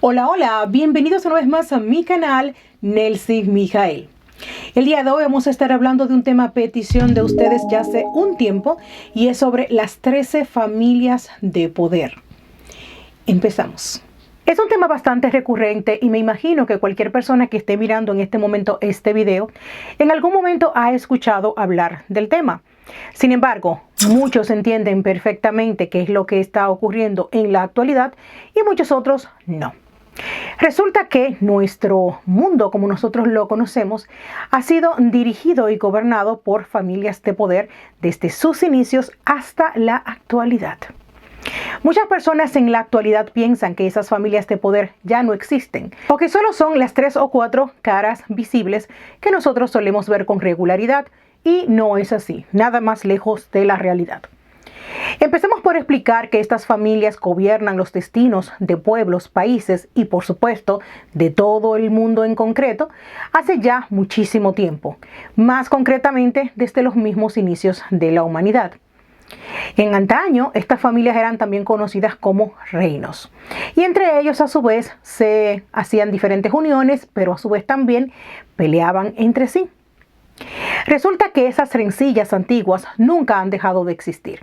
Hola, hola, bienvenidos una vez más a mi canal, Nelcy Mijael. El día de hoy vamos a estar hablando de un tema a petición de ustedes ya hace un tiempo y es sobre las 13 familias de poder. Empezamos. Es un tema bastante recurrente y me imagino que cualquier persona que esté mirando en este momento este video, en algún momento ha escuchado hablar del tema. Sin embargo, muchos entienden perfectamente qué es lo que está ocurriendo en la actualidad y muchos otros no. Resulta que nuestro mundo, como nosotros lo conocemos, ha sido dirigido y gobernado por familias de poder desde sus inicios hasta la actualidad. Muchas personas en la actualidad piensan que esas familias de poder ya no existen, o que solo son las 3 o 4 caras visibles que nosotros solemos ver con regularidad, y no es así, nada más lejos de la realidad. Empecemos por explicar que estas familias gobiernan los destinos de pueblos, países y, por supuesto, de todo el mundo en concreto, hace ya muchísimo tiempo, más concretamente desde los mismos inicios de la humanidad. En antaño, estas familias eran también conocidas como reinos, y entre ellos a su vez se hacían diferentes uniones, pero a su vez también peleaban entre sí. Resulta que esas rencillas antiguas nunca han dejado de existir.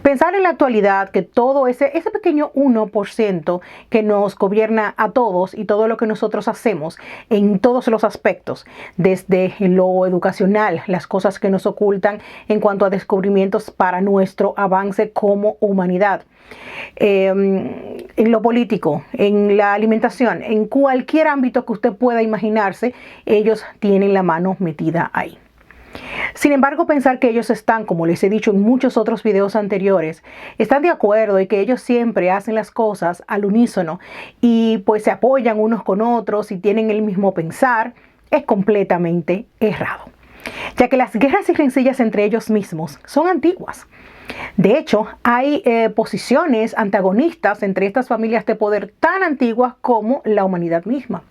Pensar en la actualidad que todo ese pequeño 1% que nos gobierna a todos y todo lo que nosotros hacemos en todos los aspectos, desde lo educacional, las cosas que nos ocultan en cuanto a descubrimientos para nuestro avance como humanidad, en lo político, en la alimentación, en cualquier ámbito que usted pueda imaginarse, ellos tienen la mano metida ahí. Sin embargo, pensar que ellos están, como les he dicho en muchos otros videos anteriores, están de acuerdo y que ellos siempre hacen las cosas al unísono y pues se apoyan unos con otros y tienen el mismo pensar, es completamente errado, ya que las guerras y rencillas entre ellos mismos son antiguas. De hecho, hay posiciones antagonistas entre estas familias de poder tan antiguas como la humanidad misma.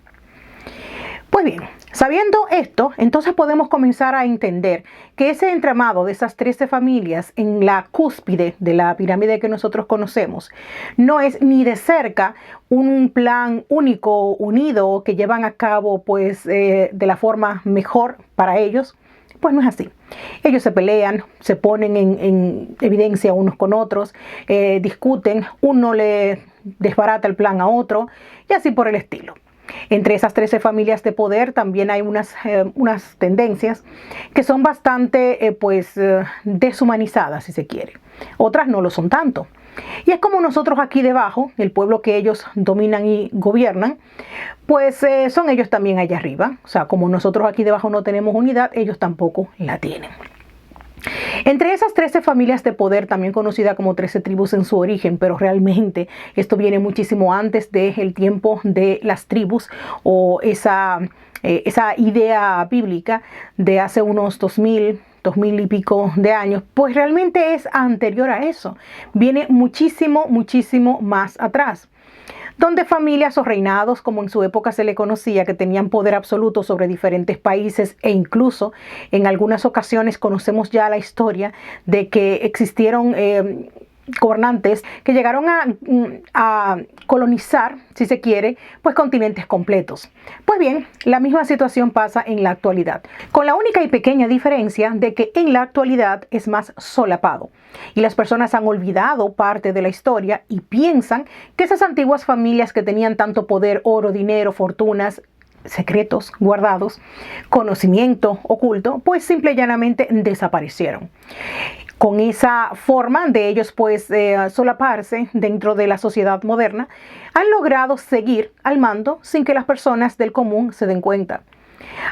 Pues bien, sabiendo esto, entonces podemos comenzar a entender que ese entramado de esas 13 familias en la cúspide de la pirámide que nosotros conocemos no es ni de cerca un plan único, unido, que llevan a cabo pues de la forma mejor para ellos. Pues no es así. Ellos se pelean, se ponen en evidencia unos con otros, discuten, uno le desbarata el plan a otro y así por el estilo. Entre esas 13 familias de poder también hay unas tendencias que son bastante deshumanizadas, si se quiere. Otras no lo son tanto. Y es como nosotros aquí debajo, el pueblo que ellos dominan y gobiernan, pues son ellos también allá arriba. O sea, como nosotros aquí debajo no tenemos unidad, ellos tampoco la tienen. Entre esas 13 familias de poder, también conocida como 13 tribus en su origen, pero realmente esto viene muchísimo antes del tiempo de las tribus o esa idea bíblica de hace unos 2000 y pico de años, pues realmente es anterior a eso. Viene muchísimo más atrás, donde familias o reinados, como en su época se le conocía, que tenían poder absoluto sobre diferentes países e incluso en algunas ocasiones conocemos ya la historia de que existieron gobernantes que llegaron a colonizar, si se quiere, pues continentes completos. Pues bien, la misma situación pasa en la actualidad, con la única y pequeña diferencia de que en la actualidad es más solapado y las personas han olvidado parte de la historia y piensan que esas antiguas familias que tenían tanto poder, oro, dinero, fortunas, secretos guardados, conocimiento oculto, pues simple y llanamente desaparecieron. Con esa forma de ellos pues solaparse dentro de la sociedad moderna, han logrado seguir al mando sin que las personas del común se den cuenta.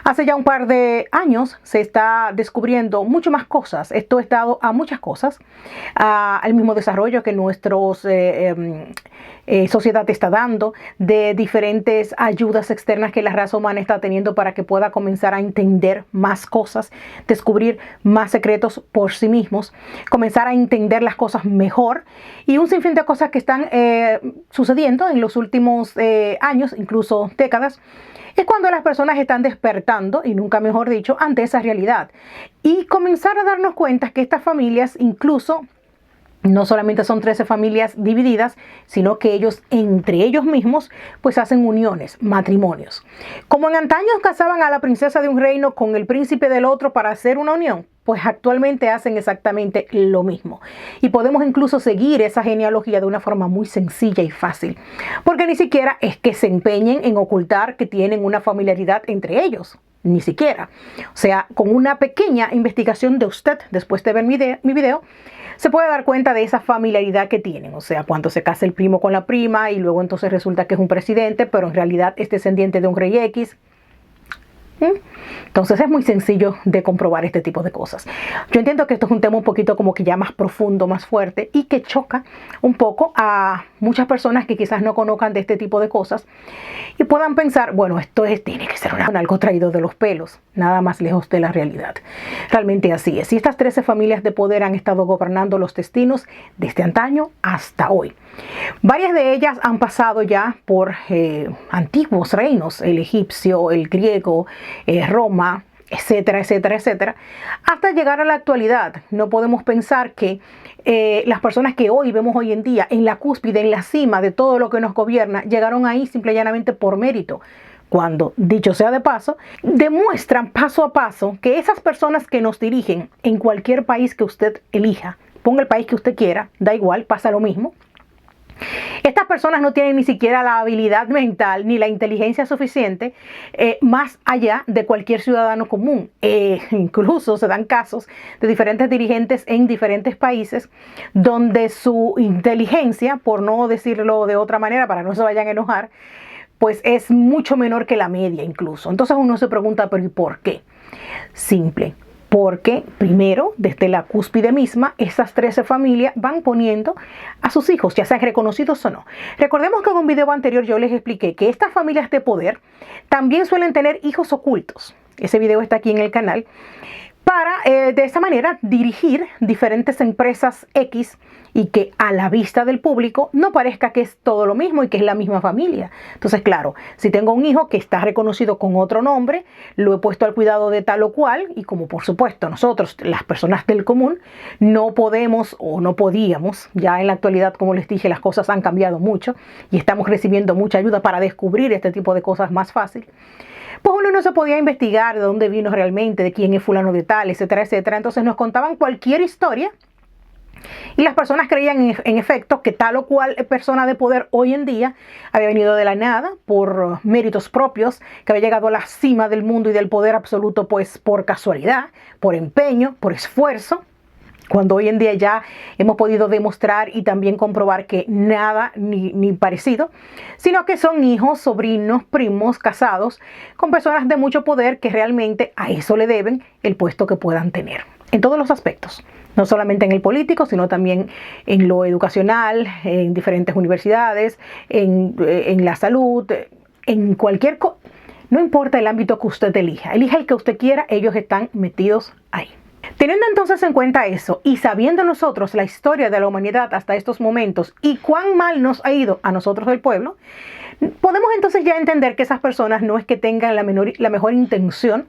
Hace ya un par de años se está descubriendo mucho más cosas. Esto es dado a muchas cosas, al mismo desarrollo que nuestra sociedad está dando, de diferentes ayudas externas que la raza humana está teniendo para que pueda comenzar a entender más cosas, descubrir más secretos por sí mismos, comenzar a entender las cosas mejor y un sinfín de cosas que están sucediendo en los últimos años, incluso décadas. Es cuando las personas están despertando, y nunca mejor dicho, ante esa realidad. Y comenzar a darnos cuenta que estas familias incluso no solamente son 13 familias divididas, sino que ellos, entre ellos mismos, pues hacen uniones, matrimonios. Como en antaño casaban a la princesa de un reino con el príncipe del otro para hacer una unión, pues actualmente hacen exactamente lo mismo. Y podemos incluso seguir esa genealogía de una forma muy sencilla y fácil, porque ni siquiera es que se empeñen en ocultar que tienen una familiaridad entre ellos. Ni siquiera. O sea, con una pequeña investigación de usted, después de ver mi video, se puede dar cuenta de esa familiaridad que tienen. O sea, cuando se casa el primo con la prima y luego entonces resulta que es un presidente, pero en realidad es descendiente de un rey X. Entonces es muy sencillo de comprobar este tipo de cosas. Yo entiendo que esto es un tema un poquito como que ya más profundo, más fuerte y que choca un poco a muchas personas que quizás no conozcan de este tipo de cosas y puedan pensar, bueno, tiene que ser algo traído de los pelos, nada más lejos de la realidad. Realmente así es. Y estas 13 familias de poder han estado gobernando los destinos desde antaño hasta hoy. Varias de ellas han pasado ya por antiguos reinos, el egipcio, el griego, Roma, etcétera, etcétera, etcétera, hasta llegar a la actualidad. No podemos pensar que las personas que hoy vemos hoy en día en la cúspide, en la cima de todo lo que nos gobierna, llegaron ahí simple y llanamente por mérito. Cuando, dicho sea de paso, demuestran paso a paso que esas personas que nos dirigen en cualquier país que usted elija, ponga el país que usted quiera, da igual, pasa lo mismo. Estas personas no tienen ni siquiera la habilidad mental ni la inteligencia suficiente más allá de cualquier ciudadano común. Incluso se dan casos de diferentes dirigentes en diferentes países donde su inteligencia, por no decirlo de otra manera para no se vayan a enojar, pues es mucho menor que la media incluso. Entonces uno se pregunta, ¿pero y por qué? Simple. Porque primero, desde la cúspide misma, esas 13 familias van poniendo a sus hijos, ya sean reconocidos o no. Recordemos que en un video anterior yo les expliqué que estas familias de poder también suelen tener hijos ocultos. Ese video está aquí en el canal. Para de esta manera dirigir diferentes empresas X y que a la vista del público no parezca que es todo lo mismo y que es la misma familia. Entonces, claro, si tengo un hijo que está reconocido con otro nombre, lo he puesto al cuidado de tal o cual y como por supuesto nosotros, las personas del común, no podemos o no podíamos, ya en la actualidad, como les dije, las cosas han cambiado mucho y estamos recibiendo mucha ayuda para descubrir este tipo de cosas más fácil. Pues uno no se podía investigar de dónde vino realmente, de quién es fulano de tal, etcétera, etcétera. Entonces nos contaban cualquier historia y las personas creían en efecto que tal o cual persona de poder hoy en día había venido de la nada por méritos propios, que había llegado a la cima del mundo y del poder absoluto pues por casualidad, por empeño, por esfuerzo. Cuando hoy en día ya hemos podido demostrar y también comprobar que nada ni parecido, sino que son hijos, sobrinos, primos, casados con personas de mucho poder que realmente a eso le deben el puesto que puedan tener. En todos los aspectos, no solamente en el político, sino también en lo educacional, en diferentes universidades, en la salud, en cualquier cosa. No importa el ámbito que usted elija el que usted quiera, ellos están metidos ahí. Teniendo entonces en cuenta eso y sabiendo nosotros la historia de la humanidad hasta estos momentos y cuán mal nos ha ido a nosotros del pueblo, podemos entonces ya entender que esas personas no es que tengan la mejor intención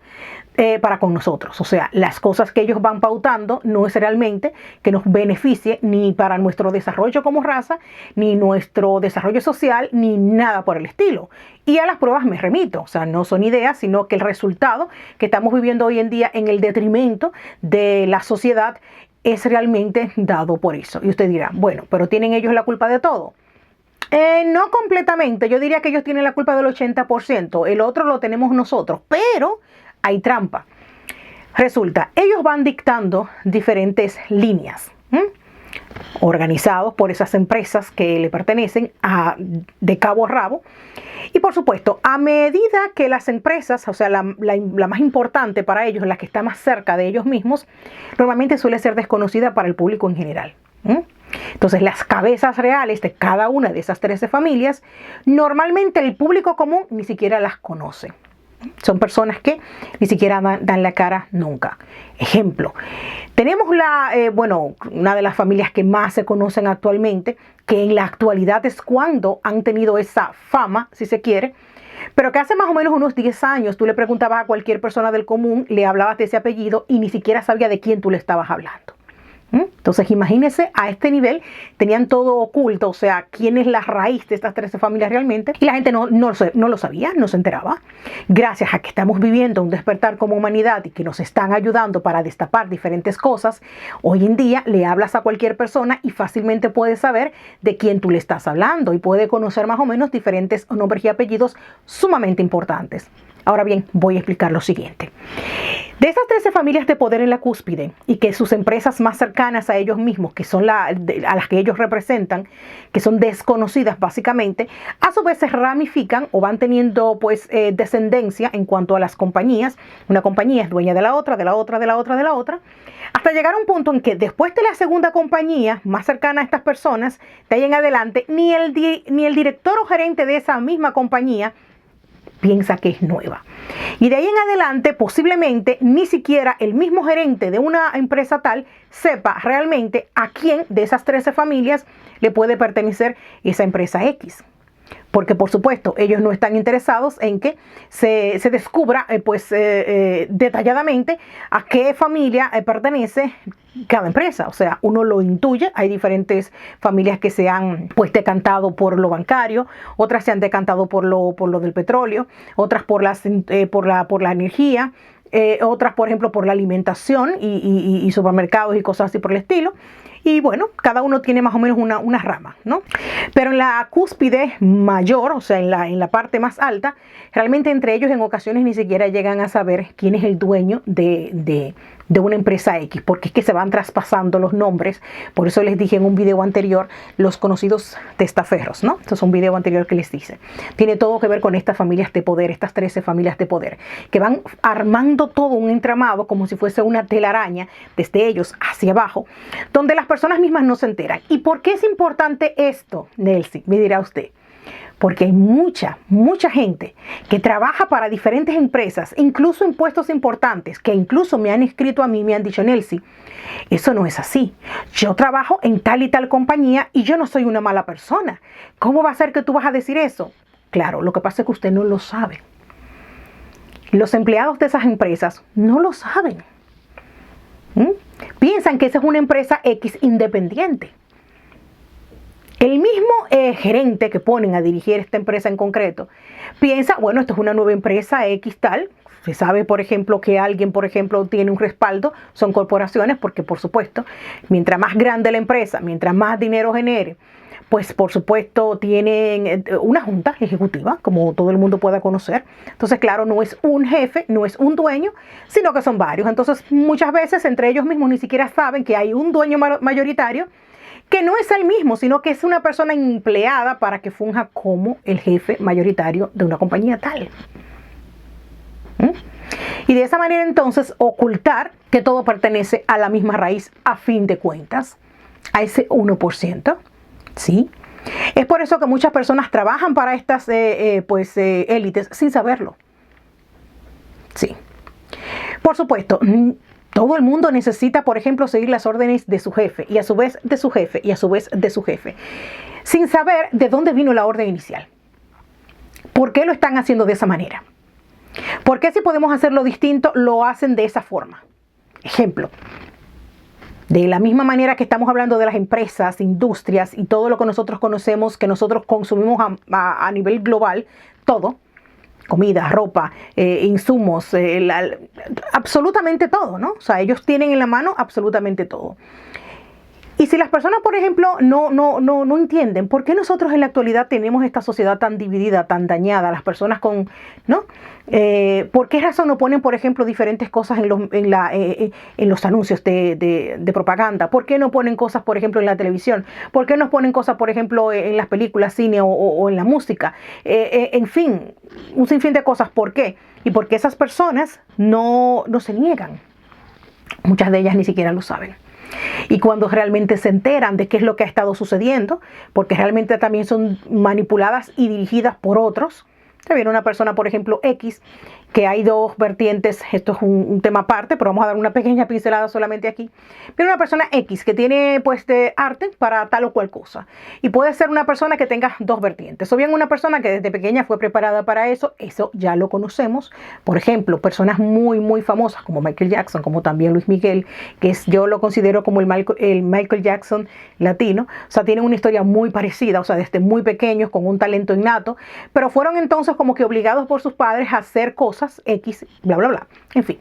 para con nosotros. O sea, las cosas que ellos van pautando no es realmente que nos beneficie ni para nuestro desarrollo como raza, ni nuestro desarrollo social, ni nada por el estilo. Y a las pruebas me remito, o sea, no son ideas, sino que el resultado que estamos viviendo hoy en día en el detrimento de la sociedad es realmente dado por eso. Y usted dirá, bueno, pero ¿tienen ellos la culpa de todo? No completamente, yo diría que ellos tienen la culpa del 80%, el otro lo tenemos nosotros, pero hay trampa. Resulta, ellos van dictando diferentes líneas, organizados por esas empresas que le pertenecen de cabo a rabo. Y por supuesto, a medida que las empresas, o sea, la más importante para ellos, la que está más cerca de ellos mismos, normalmente suele ser desconocida para el público en general. Entonces, las cabezas reales de cada una de esas 13 familias, normalmente el público común ni siquiera las conoce. Son personas que ni siquiera dan la cara nunca. Ejemplo, tenemos una de las familias que más se conocen actualmente, que en la actualidad es cuando han tenido esa fama, si se quiere, pero que hace más o menos unos 10 años tú le preguntabas a cualquier persona del común, le hablabas de ese apellido y ni siquiera sabía de quién tú le estabas hablando. Entonces, imagínense, a este nivel tenían todo oculto, o sea, quién es la raíz de estas 13 familias realmente, y la gente no lo sabía, no se enteraba. Gracias a que estamos viviendo un despertar como humanidad y que nos están ayudando para destapar diferentes cosas, hoy en día le hablas a cualquier persona y fácilmente puedes saber de quién tú le estás hablando y puede conocer más o menos diferentes nombres y apellidos sumamente importantes. Ahora bien, voy a explicar lo siguiente. De esas 13 familias de poder en la cúspide y que sus empresas más cercanas a ellos mismos, que son a las que ellos representan, que son desconocidas básicamente, a su vez se ramifican o van teniendo pues descendencia en cuanto a las compañías. Una compañía es dueña de la otra, de la otra, de la otra, de la otra, hasta llegar a un punto en que después de la segunda compañía más cercana a estas personas, de ahí en adelante, ni el director o gerente de esa misma compañía piensa que es nueva. Y de ahí en adelante, posiblemente, ni siquiera el mismo gerente de una empresa tal sepa realmente a quién de esas 13 familias le puede pertenecer esa empresa X. Porque, por supuesto, ellos no están interesados en que se descubra detalladamente a qué familia pertenece cada empresa. O sea, uno lo intuye. Hay diferentes familias que se han decantado por lo bancario, otras se han decantado por lo del petróleo, otras por la energía, otras, por ejemplo, por la alimentación y supermercados y cosas así por el estilo. Y bueno, cada uno tiene más o menos una rama, ¿no? Pero en la cúspide mayor, o sea, en la parte más alta, realmente entre ellos en ocasiones ni siquiera llegan a saber quién es el dueño de una empresa X, porque es que se van traspasando los nombres. Por eso les dije en un video anterior los conocidos testaferros, ¿no? Esto es un video anterior que les hice. Tiene todo que ver con estas familias de poder, estas 13 familias de poder, que van armando todo un entramado como si fuese una telaraña desde ellos hacia abajo, donde las personas mismas no se enteran. ¿Y por qué es importante esto, Nelcy? Me dirá usted. Porque hay mucha gente que trabaja para diferentes empresas, incluso en puestos importantes, que incluso me han escrito a mí, me han dicho, Nelcy, eso no es así. Yo trabajo en tal y tal compañía y yo no soy una mala persona. ¿Cómo va a ser que tú vas a decir eso? Claro, lo que pasa es que usted no lo sabe. Los empleados de esas empresas no lo saben. Piensan que esa es una empresa X independiente. El mismo gerente que ponen a dirigir esta empresa en concreto piensa, bueno, esto es una nueva empresa X tal. Se sabe, por ejemplo, que alguien, por ejemplo, tiene un respaldo, son corporaciones, porque por supuesto, mientras más grande la empresa, mientras más dinero genere, pues por supuesto tienen una junta ejecutiva, como todo el mundo pueda conocer. Entonces, claro, no es un jefe, no es un dueño, sino que son varios. Entonces, muchas veces entre ellos mismos ni siquiera saben que hay un dueño mayoritario, que no es el mismo, sino que es una persona empleada para que funja como el jefe mayoritario de una compañía tal. Y de esa manera entonces ocultar que todo pertenece a la misma raíz a fin de cuentas, a ese 1%, ¿sí? Es por eso que muchas personas trabajan para estas élites sin saberlo. Sí. Por supuesto, todo el mundo necesita, por ejemplo, seguir las órdenes de su jefe y a su vez de su jefe y a su vez de su jefe, sin saber de dónde vino la orden inicial. ¿Por qué lo están haciendo de esa manera? ¿Por qué si podemos hacerlo distinto lo hacen de esa forma? Ejemplo, de la misma manera que estamos hablando de las empresas, industrias y todo lo que nosotros conocemos, que nosotros consumimos a nivel global, todo. Comida, ropa, insumos, absolutamente todo, ¿no? O sea, ellos tienen en la mano absolutamente todo. Y si las personas, por ejemplo, no entienden por qué nosotros en la actualidad tenemos esta sociedad tan dividida, tan dañada, las personas ¿no? ¿Por qué razón no ponen, por ejemplo, diferentes cosas en los anuncios de propaganda? ¿Por qué no ponen cosas, por ejemplo, en la televisión? ¿Por qué no ponen cosas, por ejemplo, en las películas, cine o en la música? En fin, un sinfín de cosas. ¿Por qué? Y porque esas personas no se niegan. Muchas de ellas ni siquiera lo saben. Y cuando realmente se enteran de qué es lo que ha estado sucediendo, porque realmente también son manipuladas y dirigidas por otros. Te viene una persona, por ejemplo, X, que hay dos vertientes. Esto es un tema aparte, pero vamos a dar una pequeña pincelada solamente aquí. Viene una persona X que tiene pues de arte para tal o cual cosa, y puede ser una persona que tenga dos vertientes, o bien una persona que desde pequeña fue preparada para eso ya lo conocemos. Por ejemplo, personas muy famosas como Michael Jackson, como también Luis Miguel, yo lo considero como el Michael Jackson latino. O sea, tienen una historia muy parecida, o sea, desde muy pequeños con un talento innato, pero fueron entonces como que obligados por sus padres a hacer cosas X, bla bla bla, en fin.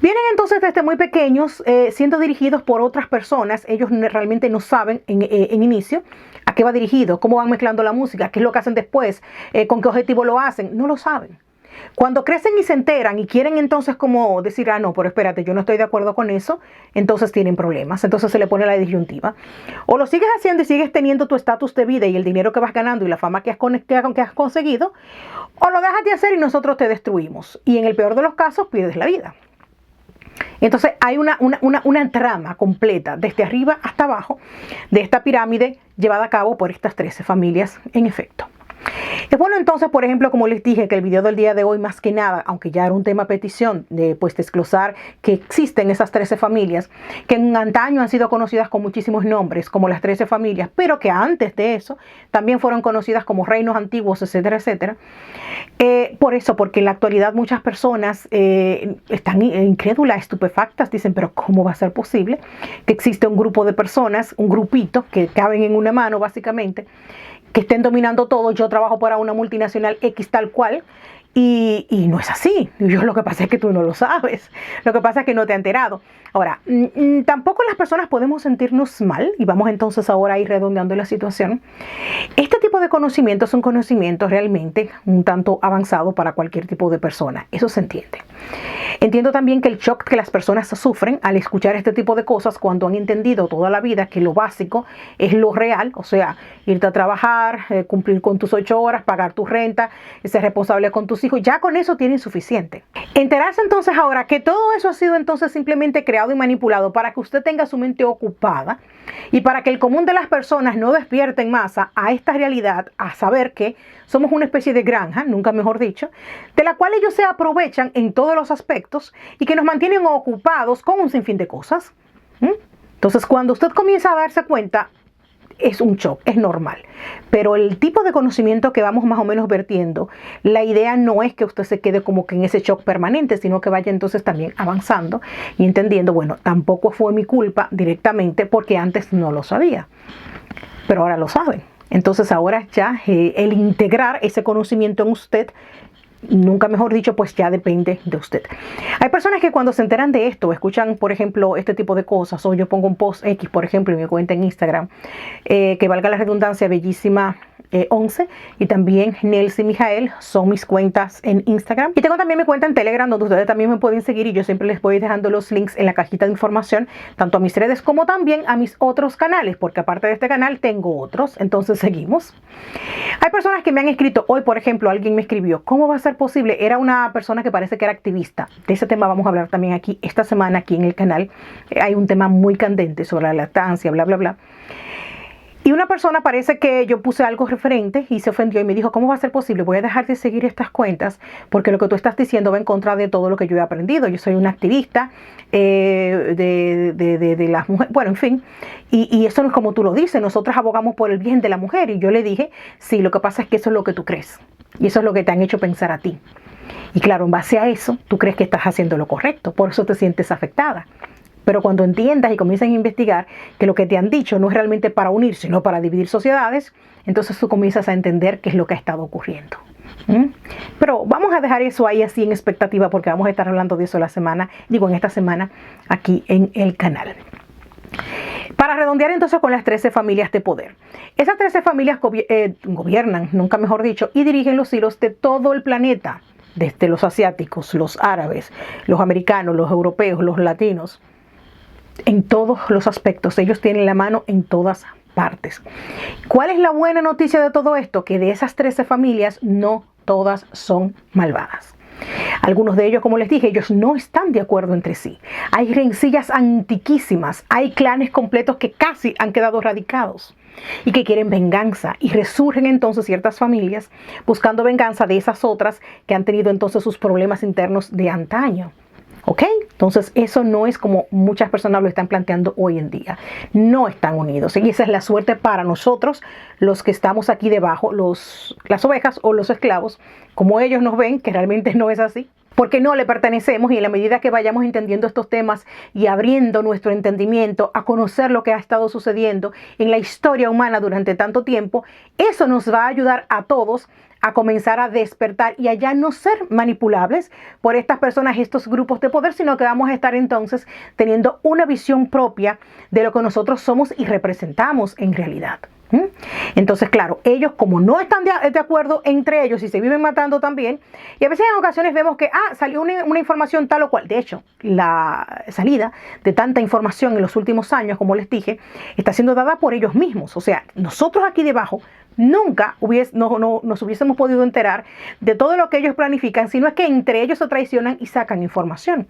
Vienen entonces desde muy pequeños siendo dirigidos por otras personas. Ellos realmente no saben en inicio a qué va dirigido, cómo van mezclando la música, qué es lo que hacen después, con qué objetivo lo hacen, no lo saben. Cuando crecen y se enteran y quieren entonces como decir, no, pero espérate, yo no estoy de acuerdo con eso, entonces tienen problemas, entonces se le pone la disyuntiva. O lo sigues haciendo y sigues teniendo tu estatus de vida y el dinero que vas ganando y la fama que has conseguido, o lo dejas de hacer y nosotros te destruimos. Y en el peor de los casos pierdes la vida. Entonces hay una trama completa desde arriba hasta abajo de esta pirámide llevada a cabo por estas 13 familias en efecto. Es bueno entonces, por ejemplo, como les dije, que el video del día de hoy más que nada, aunque ya era un tema petición, de pues desglosar que existen esas 13 familias, que en antaño han sido conocidas con muchísimos nombres, como las 13 familias, pero que antes de eso también fueron conocidas como reinos antiguos, etcétera, etcétera. Por eso, porque en la actualidad muchas personas están incrédulas, estupefactas, dicen, pero ¿cómo va a ser posible que existe un grupo de personas, un grupito que caben en una mano básicamente, que estén dominando todo? Yo trabajo para una multinacional X tal cual, y no es así. Lo que pasa es que tú no lo sabes. Lo que pasa es que no te has enterado. Ahora, tampoco las personas podemos sentirnos mal, y vamos entonces ahora a ir redondeando la situación. Este tipo de conocimiento es un conocimiento realmente un tanto avanzado para cualquier tipo de persona. Eso se entiende. Entiendo también que el shock que las personas sufren al escuchar este tipo de cosas cuando han entendido toda la vida que lo básico es lo real, o sea, irte a trabajar, cumplir con tus 8 horas, pagar tu renta, ser responsable con tus hijos, ya con eso tienen suficiente. Enterarse entonces ahora que todo eso ha sido entonces simplemente creado y manipulado para que usted tenga su mente ocupada y para que el común de las personas no despierte en masa a esta realidad, a saber que somos una especie de granja, nunca mejor dicho, de la cual ellos se aprovechan en todos los aspectos y que nos mantienen ocupados con un sinfín de cosas. Entonces, cuando usted comienza a darse cuenta, es un shock, es normal. Pero el tipo de conocimiento que vamos más o menos vertiendo, la idea no es que usted se quede como que en ese shock permanente, sino que vaya entonces también avanzando y entendiendo, bueno, tampoco fue mi culpa directamente porque antes no lo sabía, pero ahora lo saben. Entonces ahora ya el integrar ese conocimiento en usted, nunca mejor dicho, pues ya depende de usted. Hay personas que cuando se enteran de esto, escuchan, por ejemplo, este tipo de cosas, o yo pongo un post X, por ejemplo, en mi cuenta en Instagram, que valga la redundancia, bellísima 11, y también Nelcy Mijael son mis cuentas en Instagram. Y tengo también mi cuenta en Telegram, donde ustedes también me pueden seguir, y yo siempre les voy dejando los links en la cajita de información, tanto a mis redes como también a mis otros canales, porque aparte de este canal tengo otros. Entonces seguimos. Hay personas que me han escrito, hoy por ejemplo alguien me escribió, ¿cómo va a ser posible? Era una persona que parece que era activista. De ese tema vamos a hablar también aquí esta semana, aquí en el canal. Hay un tema muy candente sobre la lactancia, bla bla bla. Y una persona, parece que yo puse algo referente y se ofendió y me dijo, ¿cómo va a ser posible? Voy a dejar de seguir estas cuentas porque lo que tú estás diciendo va en contra de todo lo que yo he aprendido. Yo soy una activista de las mujeres, bueno, en fin. Y eso no es como tú lo dices, nosotros abogamos por el bien de la mujer. Y yo le dije, sí, lo que pasa es que eso es lo que tú crees. Y eso es lo que te han hecho pensar a ti. Y claro, en base a eso, tú crees que estás haciendo lo correcto, por eso te sientes afectada. Pero cuando entiendas y comienzas a investigar que lo que te han dicho no es realmente para unir, sino para dividir sociedades, entonces tú comienzas a entender qué es lo que ha estado ocurriendo. Pero vamos a dejar eso ahí así en expectativa, porque vamos a estar hablando de eso en esta semana aquí en el canal. Para redondear entonces con las 13 familias de poder. Esas 13 familias gobiernan, nunca mejor dicho, y dirigen los hilos de todo el planeta, desde los asiáticos, los árabes, los americanos, los europeos, los latinos. En todos los aspectos, ellos tienen la mano en todas partes. ¿Cuál es la buena noticia de todo esto? Que de esas 13 familias no todas son malvadas. Algunos de ellos, como les dije, ellos no están de acuerdo entre sí. Hay rencillas antiquísimas, hay clanes completos que casi han quedado erradicados. y que quieren venganza. Y resurgen entonces ciertas familias buscando venganza de esas otras que han tenido entonces sus problemas internos de antaño. ¿Ok? Entonces eso no es como muchas personas lo están planteando hoy en día. No están unidos. Y esa es la suerte para nosotros, los que estamos aquí debajo, las ovejas o los esclavos, como ellos nos ven, que realmente no es así. Porque no le pertenecemos, y en la medida que vayamos entendiendo estos temas y abriendo nuestro entendimiento a conocer lo que ha estado sucediendo en la historia humana durante tanto tiempo, eso nos va a ayudar a todos a comenzar a despertar y a ya no ser manipulables por estas personas y estos grupos de poder, sino que vamos a estar entonces teniendo una visión propia de lo que nosotros somos y representamos en realidad. Entonces, claro, ellos como no están de acuerdo entre ellos y se viven matando también, y a veces en ocasiones vemos que salió una información tal o cual. De hecho, la salida de tanta información en los últimos años, como les dije, está siendo dada por ellos mismos. O sea, nosotros aquí debajo nunca nos hubiésemos podido enterar de todo lo que ellos planifican, sino es que entre ellos se traicionan y sacan información.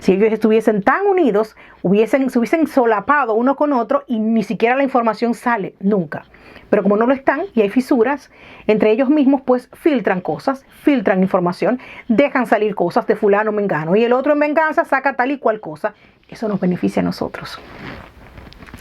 Si ellos estuviesen tan unidos, se hubiesen solapado uno con otro y ni siquiera la información sale, nunca. Pero como no lo están y hay fisuras, entre ellos mismos pues filtran cosas, filtran información, dejan salir cosas de fulano mengano y el otro en venganza saca tal y cual cosa. Eso nos beneficia a nosotros.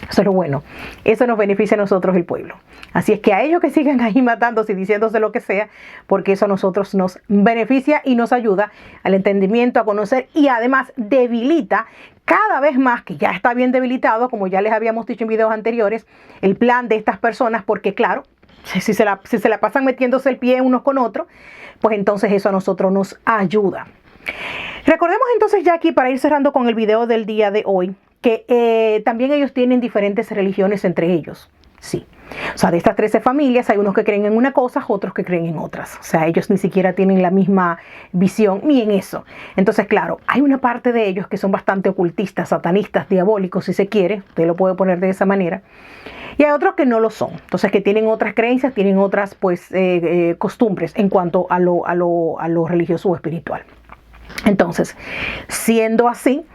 Eso es lo bueno. Eso nos beneficia a nosotros, el pueblo. Así es que a ellos que sigan ahí matándose y diciéndose lo que sea, porque eso a nosotros nos beneficia y nos ayuda al entendimiento, a conocer, y además debilita cada vez más, que ya está bien debilitado, como ya les habíamos dicho en videos anteriores, el plan de estas personas, porque claro, si se la pasan metiéndose el pie unos con otros, pues entonces eso a nosotros nos ayuda. Recordemos entonces ya aquí, para ir cerrando con el video del día de hoy, que también ellos tienen diferentes religiones entre ellos. Sí. O sea, de estas 13 familias hay unos que creen en una cosa, otros que creen en otras. O sea, ellos ni siquiera tienen la misma visión ni en eso. Entonces, claro, hay una parte de ellos que son bastante ocultistas, satanistas, diabólicos, si se quiere. Usted lo puede poner de esa manera. Y hay otros que no lo son. Entonces, que tienen otras creencias, tienen otras pues costumbres en cuanto a lo religioso o espiritual. Entonces, siendo así,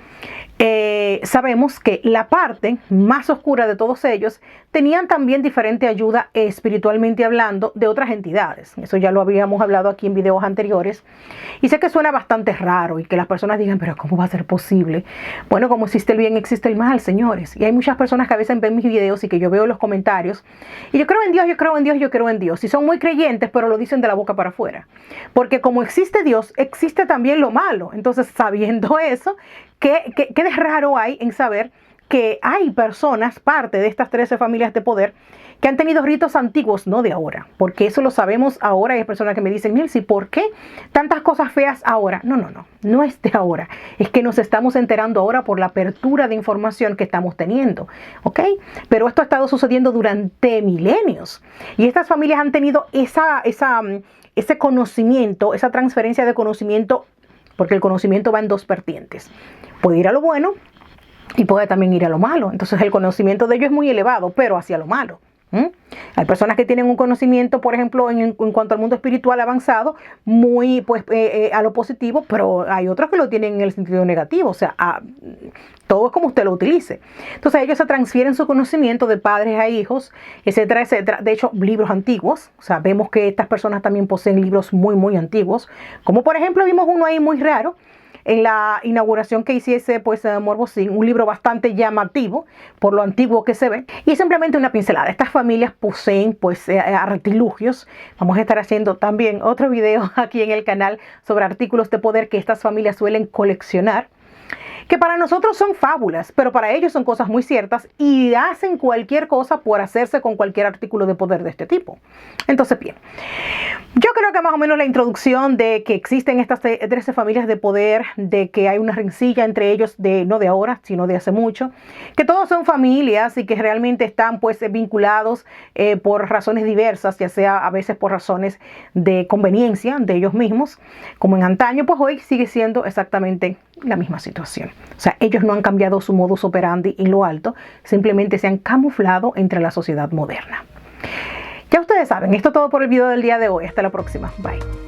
sabemos que la parte más oscura de todos ellos tenían también diferente ayuda espiritualmente hablando de otras entidades. Eso ya lo habíamos hablado aquí en videos anteriores. Y sé que suena bastante raro y que las personas digan, pero ¿cómo va a ser posible? Bueno, como existe el bien, existe el mal, señores. Y hay muchas personas que a veces ven mis videos y que yo veo los comentarios. Y yo creo en Dios, yo creo en Dios, yo creo en Dios. Y son muy creyentes, pero lo dicen de la boca para afuera. Porque como existe Dios, existe también lo malo. Entonces, sabiendo eso, ¿qué de raro hay en saber que hay personas, parte de estas 13 familias de poder, que han tenido ritos antiguos, no de ahora? Porque eso lo sabemos ahora. Hay personas que me dicen, Nilsi, ¿por qué tantas cosas feas ahora? No es de ahora. Es que nos estamos enterando ahora por la apertura de información que estamos teniendo, ¿ok? Pero esto ha estado sucediendo durante milenios. Y estas familias han tenido ese conocimiento, esa transferencia de conocimiento, porque el conocimiento va en dos vertientes. Puede ir a lo bueno y puede también ir a lo malo. Entonces el conocimiento de ellos es muy elevado, pero hacia lo malo. Hay personas que tienen un conocimiento, por ejemplo, en cuanto al mundo espiritual avanzado, muy pues a lo positivo, pero hay otros que lo tienen en el sentido negativo. O sea, todo es como usted lo utilice. Entonces ellos se transfieren su conocimiento de padres a hijos, etcétera, etcétera. De hecho, libros antiguos. O sea, vemos que estas personas también poseen libros muy, muy antiguos. Como por ejemplo, vimos uno ahí muy raro en la inauguración que hiciese pues Morbosín, un libro bastante llamativo por lo antiguo que se ve, y simplemente una pincelada. Estas familias poseen pues artilugios. Vamos a estar haciendo también otro video aquí en el canal sobre artículos de poder que estas familias suelen coleccionar, que para nosotros son fábulas, pero para ellos son cosas muy ciertas, y hacen cualquier cosa por hacerse con cualquier artículo de poder de este tipo. Entonces, bien, yo creo que más o menos la introducción de que existen estas 13 familias de poder, de que hay una rencilla entre ellos, no de ahora, sino de hace mucho, que todos son familias y que realmente están pues vinculados por razones diversas, ya sea a veces por razones de conveniencia de ellos mismos, como en antaño, pues hoy sigue siendo exactamente la misma situación. O sea, ellos no han cambiado su modus operandi en lo alto, simplemente se han camuflado entre la sociedad moderna. Ya ustedes saben, esto es todo por el video del día de hoy. Hasta la próxima. Bye.